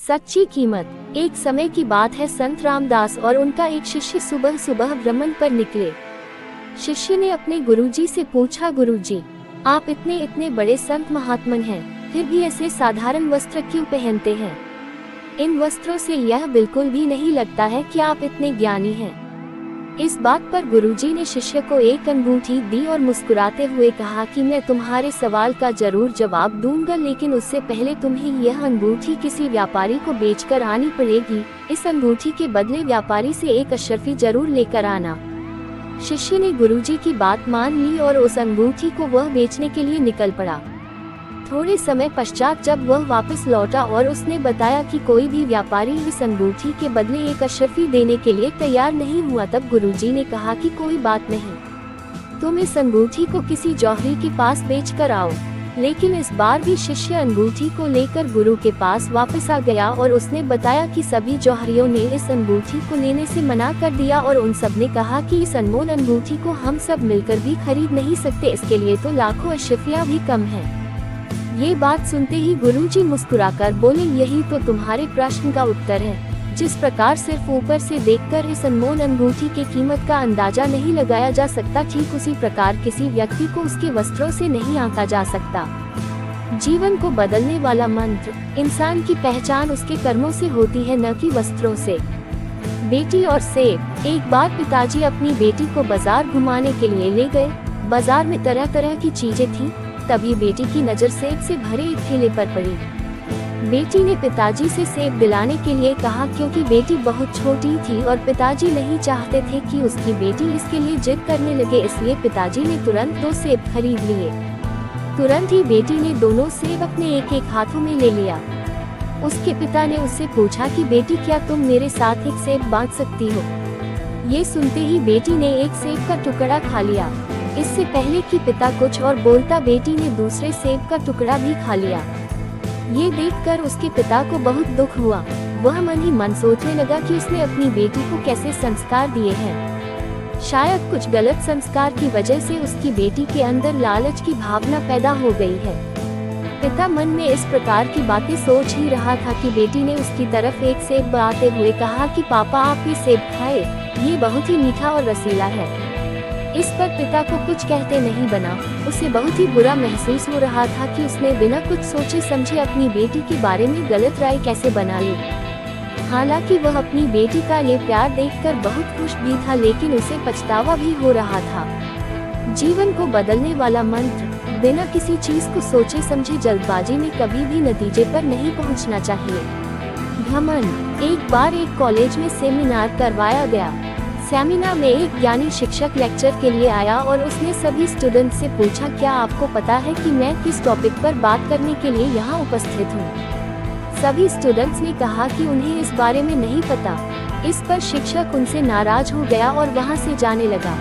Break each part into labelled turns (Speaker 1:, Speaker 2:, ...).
Speaker 1: सच्ची कीमत। एक समय की बात है, संत रामदास और उनका एक शिष्य सुबह सुबह भ्रमण पर निकले। शिष्य ने अपने गुरुजी से पूछा, गुरुजी, आप इतने इतने बड़े संत महात्मन हैं, फिर भी ऐसे साधारण वस्त्र क्यों पहनते हैं? इन वस्त्रों से यह बिल्कुल भी नहीं लगता है कि आप इतने ज्ञानी हैं। इस बात पर गुरुजी ने शिष्य को एक अंगूठी दी और मुस्कुराते हुए कहा कि मैं तुम्हारे सवाल का जरूर जवाब दूंगा, लेकिन उससे पहले तुम्हें यह अंगूठी किसी व्यापारी को बेचकर आनी पड़ेगी। इस अंगूठी के बदले व्यापारी से एक अशर्फी जरूर लेकर आना। शिष्य ने गुरुजी की बात मान ली और उस अंगूठी को वह बेचने के लिए निकल पड़ा। थोड़े समय पश्चात जब वह वापस लौटा और उसने बताया कि कोई भी व्यापारी इस अंगूठी के बदले एक अशर्फी देने के लिए तैयार नहीं हुआ, तब गुरुजी ने कहा कि कोई बात नहीं, तुम इस अंगूठी को किसी जौहरी के पास बेच कर आओ। लेकिन इस बार भी शिष्य अंगूठी को लेकर गुरु के पास वापस आ गया और उसने बताया कि सभी जौहरियों ने इस अंगूठी को लेने से मना कर दिया और उन सब ने कहा कि इस अनमोल अंगूठी को हम सब मिलकर भी खरीद नहीं सकते, इसके लिए तो लाखों अशर्फियां भी कम हैं। ये बात सुनते ही गुरुजी मुस्कुराकर बोले, यही तो तुम्हारे प्रश्न का उत्तर है। जिस प्रकार सिर्फ ऊपर से देखकर इस अनमोल अंगूठी की कीमत का अंदाजा नहीं लगाया जा सकता, ठीक उसी प्रकार किसी व्यक्ति को उसके वस्त्रों से नहीं आंका जा सकता। जीवन को बदलने वाला मंत्र, इंसान की पहचान उसके कर्मों से होती है, न कि वस्त्रों से। बेटी और सेब। एक बार पिताजी अपनी बेटी को बाजार घुमाने के लिए ले गए। बाजार में तरह तरह की चीजें थीं। तभी बेटी की नज़र सेब से भरे एक ठेले पर पड़ी। बेटी ने पिताजी से सेब दिलाने के लिए कहा, क्योंकि बेटी बहुत छोटी थी और पिताजी नहीं चाहते थे कि उसकी बेटी इसके लिए जिद करने लगे, इसलिए पिताजी ने तुरंत 2 सेब खरीद लिए। तुरंत ही बेटी ने दोनों सेब अपने एक एक हाथों में ले लिया। उसके पिता ने उससे पूछा कि बेटी, क्या तुम मेरे साथ एक सेब बांट सकती हो? ये सुनते ही बेटी ने एक सेब का टुकड़ा खा लिया। इससे पहले कि पिता कुछ और बोलता, बेटी ने दूसरे सेब का टुकड़ा भी खा लिया। ये देखकर उसके पिता को बहुत दुख हुआ। वह मन ही मन सोचने लगा कि उसने अपनी बेटी को कैसे संस्कार दिए हैं। शायद कुछ गलत संस्कार की वजह से उसकी बेटी के अंदर लालच की भावना पैदा हो गई है। पिता मन में इस प्रकार की बातें सोच ही रहा था कि बेटी ने उसकी तरफ एक सेब बढ़ाते हुए कहा कि पापा, आप ये सेब खाए, ये बहुत ही मीठा और रसीला है। इस पर पिता को कुछ कहते नहीं बना। उसे बहुत ही बुरा महसूस हो रहा था कि उसने बिना कुछ सोचे समझे अपनी बेटी के बारे में गलत राय कैसे बना ली। हालांकि वह अपनी बेटी का ये प्यार देखकर बहुत खुश भी था, लेकिन उसे पछतावा भी हो रहा था। जीवन को बदलने वाला मंत्र, बिना किसी चीज को सोचे समझे जल्दबाजी में कभी भी नतीजे पर नहीं पहुंचना चाहिए। घमंड। एक बार एक कॉलेज में सेमिनार करवाया गया। सेमिनार में एक ज्ञानी शिक्षक लेक्चर के लिए आया और उसने सभी स्टूडेंट से पूछा, क्या आपको पता है कि मैं किस टॉपिक पर बात करने के लिए यहाँ उपस्थित हूँ? सभी स्टूडेंट्स ने कहा कि उन्हें इस बारे में नहीं पता। इस पर शिक्षक उनसे नाराज हो गया और वहाँ से जाने लगा।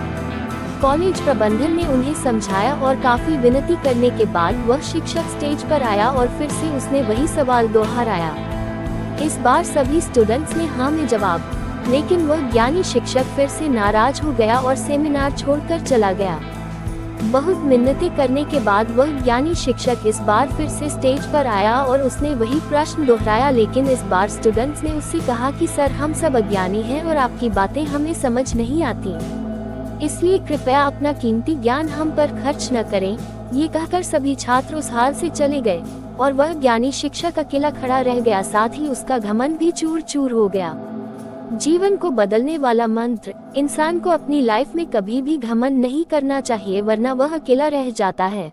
Speaker 1: कॉलेज प्रबंधन ने उन्हें समझाया और काफी विनती करने के बाद वह शिक्षक स्टेज पर आया और फिर से उसने वही सवाल दोहराया। इस बार सभी स्टूडेंट्स ने हाँ में जवाब, लेकिन वह ज्ञानी शिक्षक फिर से नाराज हो गया और सेमिनार छोड़कर चला गया। बहुत मिन्नतें करने के बाद वह ज्ञानी शिक्षक इस बार फिर से स्टेज पर आया और उसने वही प्रश्न दोहराया, लेकिन इस बार स्टूडेंट्स ने उससे कहा कि सर, हम सब अज्ञानी हैं और आपकी बातें हमें समझ नहीं आती, इसलिए कृपया अपना कीमती ज्ञान हम पर खर्च न करें। ये कहकर सभी छात्र उस हाल से चले गए और वह ज्ञानी शिक्षक अकेला खड़ा रह गया, साथ ही उसका घमंड भी चूर चूर हो गया। जीवन को बदलने वाला मंत्र, इंसान को अपनी लाइफ में कभी भी घमंड नहीं करना चाहिए, वरना वह अकेला रह जाता है।